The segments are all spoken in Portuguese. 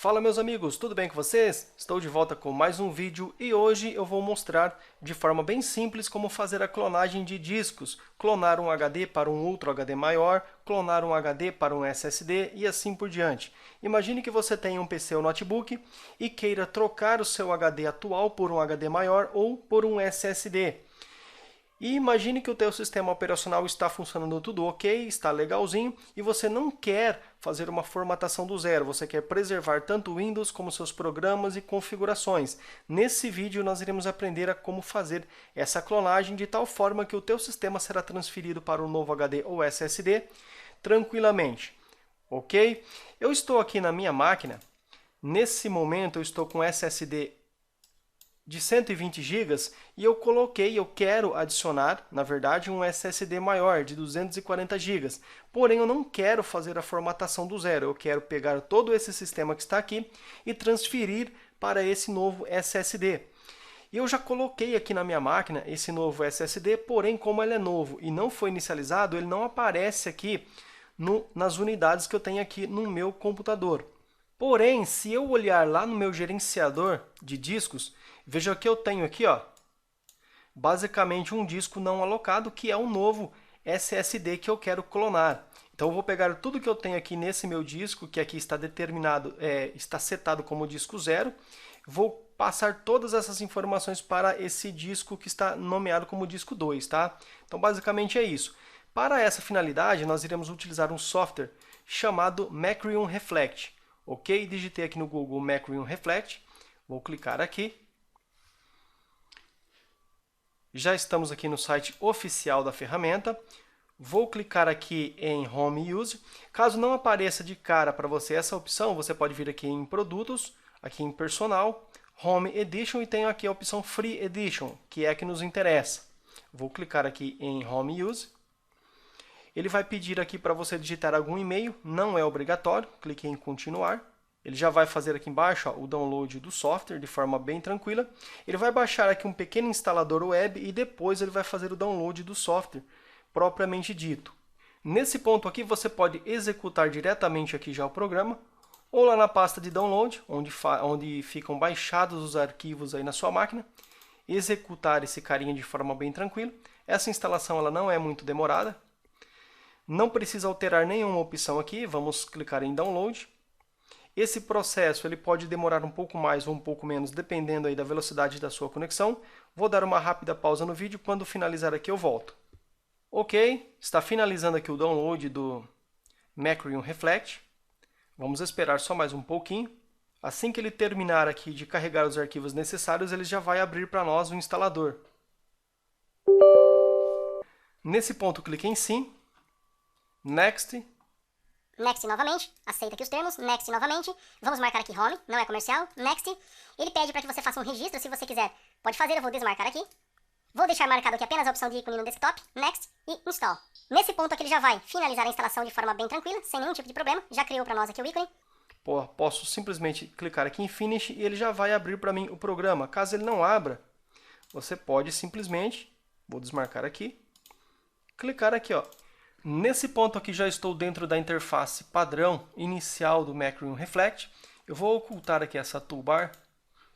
Fala meus amigos, tudo bem com vocês? Estou de volta com mais um vídeo e hoje eu vou mostrar de forma bem simples como fazer a clonagem de discos, clonar um HD para um outro HD maior, clonar um HD para um SSD e assim por diante. Imagine que você tenha um PC ou notebook e queira trocar o seu HD atual por um HD maior ou por um SSD. E imagine que o teu sistema operacional está funcionando tudo ok, está legalzinho, e você não quer fazer uma formatação do zero, você quer preservar tanto o Windows como seus programas e configurações. Nesse vídeo nós iremos aprender a como fazer essa clonagem de tal forma que o teu sistema será transferido para o novo HD ou SSD tranquilamente. Ok? Eu estou aqui na minha máquina, nesse momento eu estou com SSD de 120 GB e eu quero adicionar, na verdade, um SSD maior, de 240 GB. Porém, eu não quero fazer a formatação do zero, eu quero pegar todo esse sistema que está aqui e transferir para esse novo SSD. E eu já coloquei aqui na minha máquina esse novo SSD, porém, como ele é novo e não foi inicializado, ele não aparece aqui nas unidades que eu tenho aqui no meu computador. Porém, se eu olhar lá no meu gerenciador de discos, veja que eu tenho aqui, ó, basicamente um disco não alocado, que é um novo SSD que eu quero clonar. Então, eu vou pegar tudo que eu tenho aqui nesse meu disco, que aqui está determinado, está setado como disco 0, vou passar todas essas informações para esse disco que está nomeado como disco 2, tá? Então, basicamente é isso. Para essa finalidade, nós iremos utilizar um software chamado Macrium Reflect. Ok? Digitei aqui no Google Macrium Reflect, vou clicar aqui. Já estamos aqui no site oficial da ferramenta. Vou clicar aqui em Home Use. Caso não apareça de cara para você essa opção, você pode vir aqui em Produtos, aqui em Personal, Home Edition e tenho aqui a opção Free Edition, que é a que nos interessa. Vou clicar aqui em Home Use. Ele vai pedir aqui para você digitar algum e-mail, não é obrigatório, clique em continuar. Ele já vai fazer aqui embaixo, ó, o download do software de forma bem tranquila. Ele vai baixar aqui um pequeno instalador web e depois ele vai fazer o download do software propriamente dito. Nesse ponto aqui você pode executar diretamente aqui já o programa, ou lá na pasta de download, onde ficam baixados os arquivos aí na sua máquina, executar esse carinha de forma bem tranquila. Essa instalação ela não é muito demorada. Não precisa alterar nenhuma opção aqui, vamos clicar em Download. Esse processo ele pode demorar um pouco mais ou um pouco menos, dependendo aí da velocidade da sua conexão. Vou dar uma rápida pausa no vídeo, quando finalizar aqui eu volto. Ok, está finalizando aqui o download do Macrium Reflect. Vamos esperar só mais um pouquinho. Assim que ele terminar aqui de carregar os arquivos necessários, ele já vai abrir para nós o instalador. Nesse ponto, clique em Sim. Next. Next novamente, aceita aqui os termos, Next novamente, vamos marcar aqui Home, não é comercial, Next. Ele pede para que você faça um registro, se você quiser, pode fazer, eu vou desmarcar aqui. Vou deixar marcado aqui apenas a opção de ícone no desktop, Next e Install. Nesse ponto aqui ele já vai finalizar a instalação de forma bem tranquila, sem nenhum tipo de problema, já criou para nós aqui o ícone. Posso simplesmente clicar aqui em Finish e ele já vai abrir para mim o programa. Caso ele não abra, você pode simplesmente, vou desmarcar aqui, clicar aqui, ó. Nesse ponto aqui já estou dentro da interface padrão inicial do Macrium Reflect. Eu vou ocultar aqui essa toolbar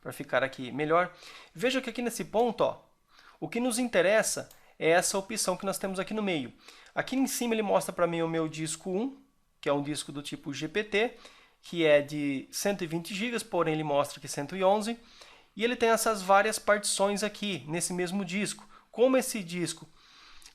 para ficar aqui melhor. Veja que aqui nesse ponto, ó, o que nos interessa é essa opção que nós temos aqui no meio. Aqui em cima ele mostra para mim o meu disco 1, que é um disco do tipo GPT, que é de 120 GB, porém ele mostra que 111. E ele tem essas várias partições aqui nesse mesmo disco. Como esse disco,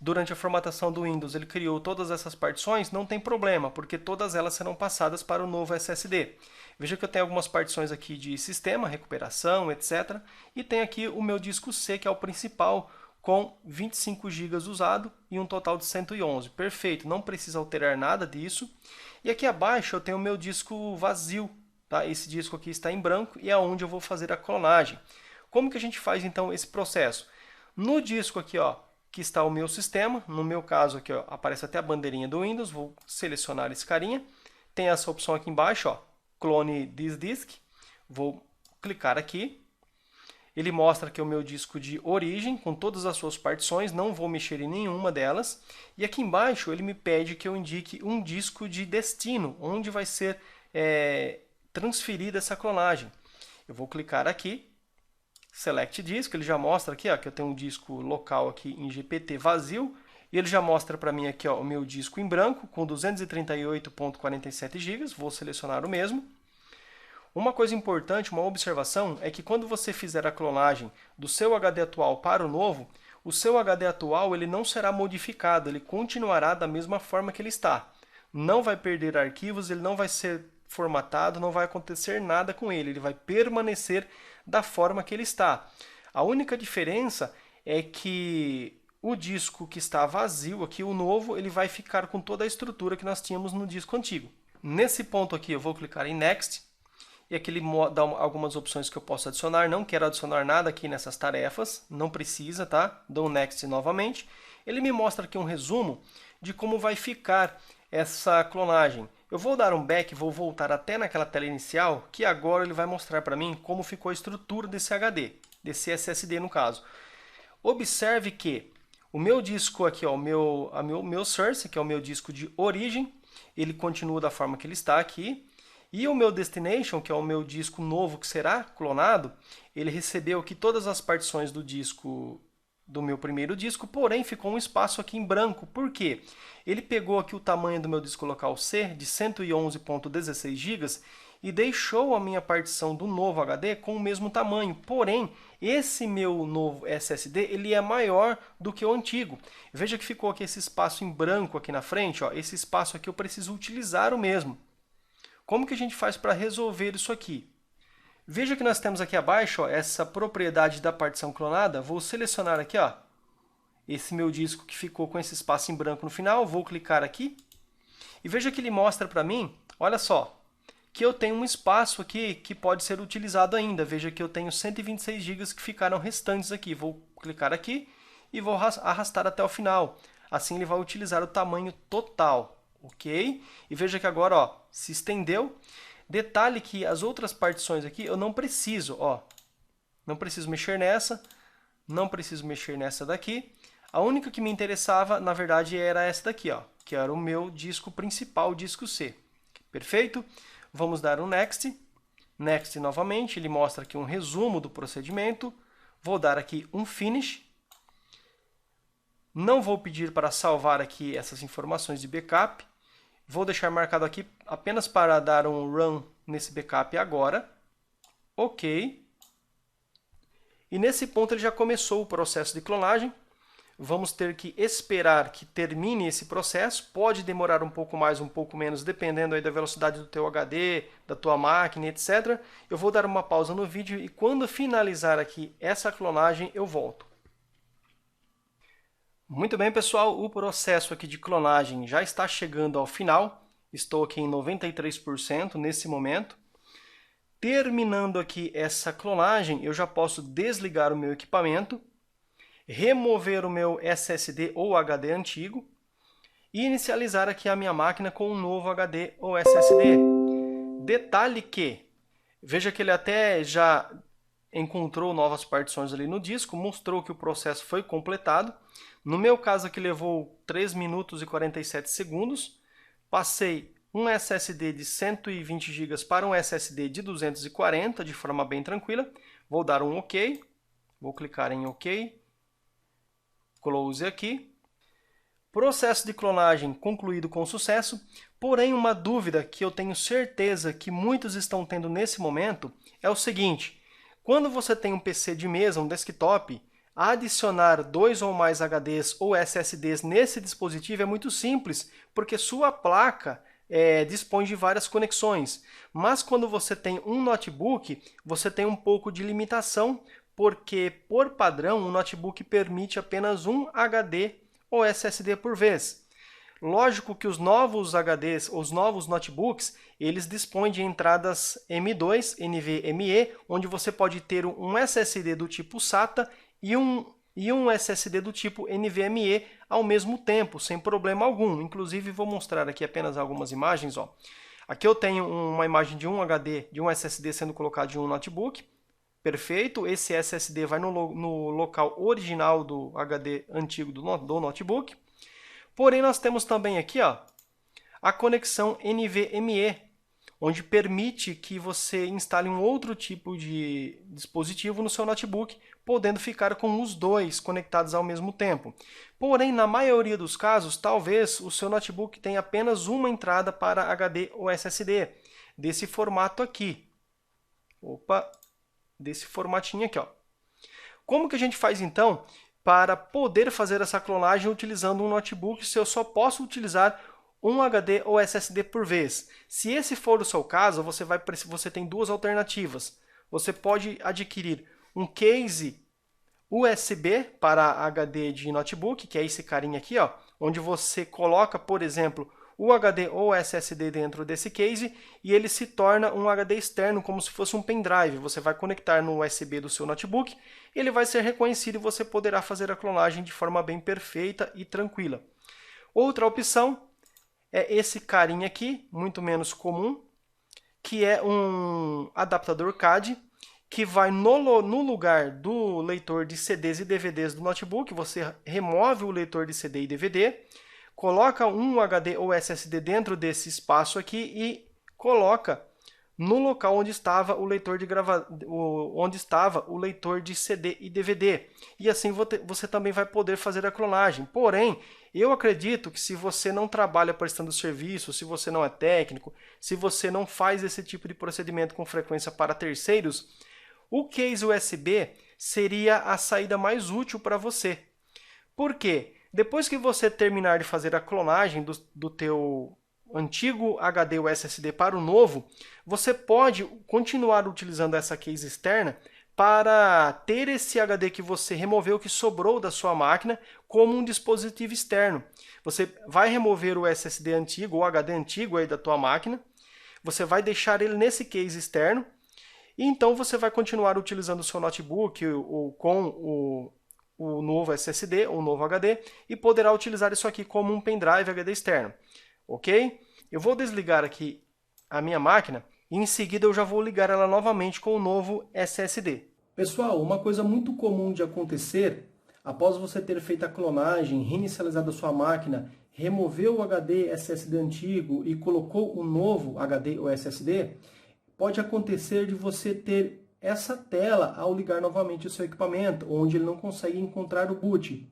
durante a formatação do Windows, ele criou todas essas partições, não tem problema, porque todas elas serão passadas para o novo SSD. Veja que eu tenho algumas partições aqui de sistema, recuperação, etc. E tem aqui o meu disco C, que é o principal, com 25 GB usado e um total de 111. Perfeito, não precisa alterar nada disso. E aqui abaixo eu tenho o meu disco vazio. Tá? Esse disco aqui está em branco e é onde eu vou fazer a clonagem. Como que a gente faz então esse processo? No disco aqui, ó, que está o meu sistema, no meu caso aqui, ó, aparece até a bandeirinha do Windows, vou selecionar esse carinha, tem essa opção aqui embaixo, ó, Clone this disk, vou clicar aqui, ele mostra aqui o meu disco de origem, com todas as suas partições, não vou mexer em nenhuma delas, e aqui embaixo ele me pede que eu indique um disco de destino, onde vai ser transferir dessa clonagem. Eu vou clicar aqui, Select Disk, ele já mostra aqui, ó, que eu tenho um disco local aqui em GPT vazio, e ele já mostra para mim aqui, ó, o meu disco em branco com 238.47 GB, vou selecionar o mesmo. Uma coisa importante, uma observação, é que quando você fizer a clonagem do seu HD atual para o novo, o seu HD atual ele não será modificado, ele continuará da mesma forma que ele está. Não vai perder arquivos, ele não vai ser formatado, não vai acontecer nada com ele, ele vai permanecer da forma que ele está. A única diferença é que o disco que está vazio aqui, o novo, ele vai ficar com toda a estrutura que nós tínhamos no disco antigo. Nesse ponto aqui eu vou clicar em Next, e aqui ele dá algumas opções que eu posso adicionar. Não quero adicionar nada aqui nessas tarefas, não precisa, tá? Dou Next novamente. Ele me mostra aqui um resumo de como vai ficar essa clonagem. Eu vou dar um back, vou voltar até naquela tela inicial, que agora ele vai mostrar para mim como ficou a estrutura desse HD, desse SSD no caso. Observe que o meu disco aqui, ó, o meu source, que é o meu disco de origem, ele continua da forma que ele está aqui. E o meu destination, que é o meu disco novo que será clonado, ele recebeu aqui todas as partições do disco, do meu primeiro disco, porém ficou um espaço aqui em branco. Por quê? Ele pegou aqui o tamanho do meu disco local C, de 111.16 GB, e deixou a minha partição do novo HD com o mesmo tamanho. Porém, esse meu novo SSD ele é maior do que o antigo. Veja que ficou aqui esse espaço em branco aqui na frente. Ó. Esse espaço aqui eu preciso utilizar o mesmo. Como que a gente faz para resolver isso aqui? Veja que nós temos aqui abaixo ó, essa propriedade da partição clonada. Vou selecionar aqui ó, esse meu disco que ficou com esse espaço em branco no final. Vou clicar aqui. E veja que ele mostra para mim, olha só, que eu tenho um espaço aqui que pode ser utilizado ainda. Veja que eu tenho 126 GB que ficaram restantes aqui. Vou clicar aqui e vou arrastar até o final. Assim ele vai utilizar o tamanho total. Ok? E veja que agora ó, se estendeu. Detalhe que as outras partições aqui eu não preciso. Ó, não preciso mexer nessa. Não preciso mexer nessa daqui. A única que me interessava, na verdade, era essa daqui, ó, que era o meu disco principal, o disco C. Perfeito? Vamos dar um Next. Next novamente. Ele mostra aqui um resumo do procedimento. Vou dar aqui um Finish. Não vou pedir para salvar aqui essas informações de backup. Vou deixar marcado aqui apenas para dar um Run nesse backup agora. Ok. E nesse ponto ele já começou o processo de clonagem. Vamos ter que esperar que termine esse processo. Pode demorar um pouco mais, um pouco menos, dependendo aí da velocidade do teu HD, da tua máquina, etc. Eu vou dar uma pausa no vídeo e quando finalizar aqui essa clonagem, eu volto. Muito bem, pessoal, o processo aqui de clonagem já está chegando ao final. Estou aqui em 93% nesse momento. Terminando aqui essa clonagem, eu já posso desligar o meu equipamento, remover o meu SSD ou HD antigo e inicializar aqui a minha máquina com um novo HD ou SSD. Detalhe que, veja que ele até já encontrou novas partições ali no disco, mostrou que o processo foi completado. No meu caso aqui levou 3 minutos e 47 segundos. Passei um SSD de 120 GB para um SSD de 240 de forma bem tranquila. Vou dar um OK. Vou clicar em OK. Close aqui. Processo de clonagem concluído com sucesso. Porém, uma dúvida que eu tenho certeza que muitos estão tendo nesse momento é o seguinte. Quando você tem um PC de mesa, um desktop, adicionar 2 ou mais HDs ou SSDs nesse dispositivo é muito simples, porque sua placa dispõe de várias conexões. Mas quando você tem um notebook, você tem um pouco de limitação, porque por padrão um notebook permite apenas um HD ou SSD por vez. Lógico que os novos HDs, os novos notebooks, eles dispõem de entradas M2, NVMe, onde você pode ter um SSD do tipo SATA e um SSD do tipo NVMe ao mesmo tempo, sem problema algum. Inclusive, vou mostrar aqui apenas algumas imagens. Ó. Aqui eu tenho uma imagem de um HD, de um SSD sendo colocado em um notebook. Perfeito, esse SSD vai no local original do HD antigo do notebook. Porém, nós temos também aqui ó, a conexão NVMe, onde permite que você instale um outro tipo de dispositivo no seu notebook, podendo ficar com os dois conectados ao mesmo tempo. Porém, na maioria dos casos, talvez o seu notebook tenha apenas uma entrada para HD ou SSD, desse formato aqui. Desse formatinho aqui, ó. Como que a gente faz então para poder fazer essa clonagem utilizando um notebook se eu só posso utilizar um HD ou SSD por vez? Se esse for o seu caso, você tem duas alternativas. Você pode adquirir um case USB para HD de notebook, que é esse carinha aqui, ó, onde você coloca, por exemplo, o HD ou SSD dentro desse case e ele se torna um HD externo, como se fosse um pendrive. Você vai conectar no USB do seu notebook, ele vai ser reconhecido e você poderá fazer a clonagem de forma bem perfeita e tranquila. Outra opção é esse carinha aqui, muito menos comum, que é um adaptador CAD, que vai no lugar do leitor de CDs e DVDs do notebook. Você remove o leitor de CD e DVD, coloca um HD ou SSD dentro desse espaço aqui e coloca no local onde estava o leitor de CD e DVD. E assim você também vai poder fazer a clonagem. Porém, eu acredito que se você não trabalha prestando serviço, se você não é técnico, se você não faz esse tipo de procedimento com frequência para terceiros, o case USB seria a saída mais útil para você. Por quê? Depois que você terminar de fazer a clonagem do teu antigo HD ou SSD para o novo, você pode continuar utilizando essa case externa para ter esse HD que você removeu, que sobrou da sua máquina, como um dispositivo externo. Você vai remover o SSD antigo, o HD antigo aí da tua máquina, você vai deixar ele nesse case externo, e então você vai continuar utilizando o seu notebook com o novo SSD, o novo HD, e poderá utilizar isso aqui como um pendrive HD externo. Ok? Eu vou desligar aqui a minha máquina e em seguida eu já vou ligar ela novamente com o novo SSD. Pessoal, uma coisa muito comum de acontecer, após você ter feito a clonagem, reinicializado a sua máquina, removeu o HD SSD antigo e colocou o novo HD ou SSD, pode acontecer de você ter essa tela ao ligar novamente o seu equipamento, onde ele não consegue encontrar o boot.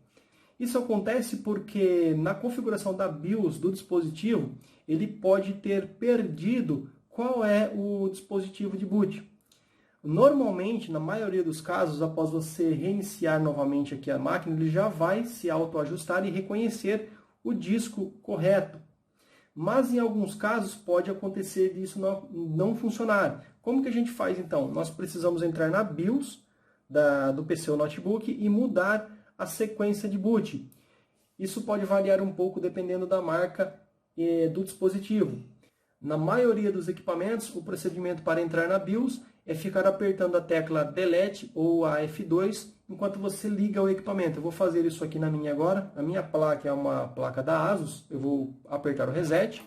Isso acontece porque na configuração da BIOS do dispositivo, ele pode ter perdido qual é o dispositivo de boot. Normalmente, na maioria dos casos, após você reiniciar novamente aqui a máquina, ele já vai se autoajustar e reconhecer o disco correto. Mas em alguns casos pode acontecer disso não funcionar. Como que a gente faz então? Nós precisamos entrar na BIOS do PC ou notebook e mudar a sequência de boot. Isso pode variar um pouco dependendo da marca do dispositivo. Na maioria dos equipamentos, o procedimento para entrar na BIOS é ficar apertando a tecla Delete ou a F2 enquanto você liga o equipamento. Eu vou fazer isso aqui na minha agora. A minha placa é uma placa da ASUS. Eu vou apertar o Reset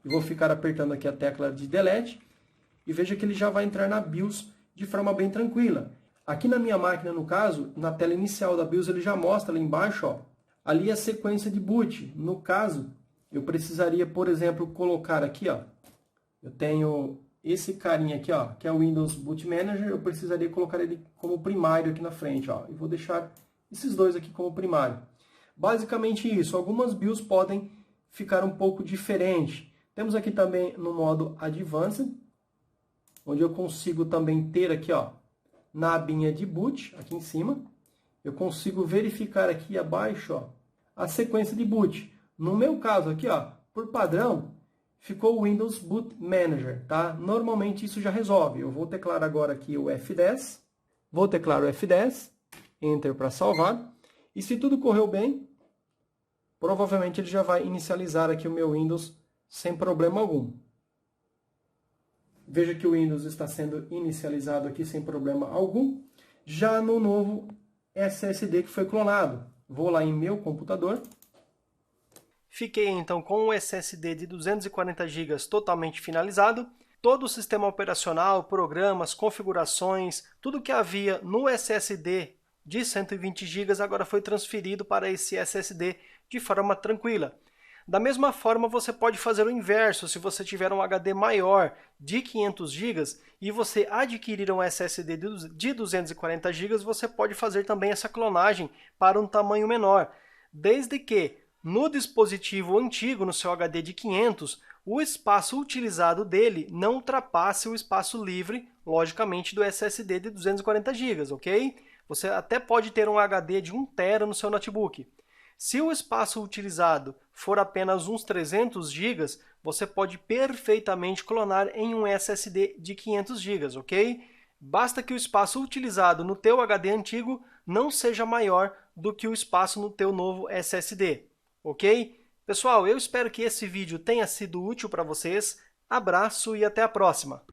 e vou ficar apertando aqui a tecla de Delete. E veja que ele já vai entrar na BIOS de forma bem tranquila. Aqui na minha máquina, no caso, na tela inicial da BIOS, ele já mostra ali embaixo, ó, ali a sequência de boot. No caso, eu precisaria, por exemplo, colocar aqui, ó, eu tenho esse carinha aqui, ó, que é o Windows Boot Manager, eu precisaria colocar ele como primário aqui na frente, ó, e vou deixar esses dois aqui como primário. Basicamente isso, algumas BIOS podem ficar um pouco diferente. Temos aqui também no modo Advanced, onde eu consigo também ter aqui, ó, na abinha de boot, aqui em cima, eu consigo verificar aqui abaixo, ó, a sequência de boot. No meu caso aqui, ó, por padrão, ficou o Windows Boot Manager, tá? Normalmente isso já resolve. Eu vou teclar agora aqui o F10, vou teclar o F10, Enter para salvar, e se tudo correu bem, provavelmente ele já vai inicializar aqui o meu Windows sem problema algum. Veja que o Windows está sendo inicializado aqui sem problema algum. Já no novo SSD que foi clonado. Vou lá em meu computador. Fiquei então com um SSD de 240 GB totalmente finalizado. Todo o sistema operacional, programas, configurações, tudo que havia no SSD de 120 GB agora foi transferido para esse SSD de forma tranquila. Da mesma forma, você pode fazer o inverso. Se você tiver um HD maior de 500 GB e você adquirir um SSD de 240 GB, você pode fazer também essa clonagem para um tamanho menor, desde que no dispositivo antigo, no seu HD de 500, o espaço utilizado dele não ultrapasse o espaço livre, logicamente, do SSD de 240 GB, ok? Você até pode ter um HD de 1 TB no seu notebook. Se o espaço utilizado for apenas uns 300 GB, você pode perfeitamente clonar em um SSD de 500 GB, ok? Basta que o espaço utilizado no teu HD antigo não seja maior do que o espaço no teu novo SSD, ok? Pessoal, eu espero que esse vídeo tenha sido útil para vocês. Abraço e até a próxima!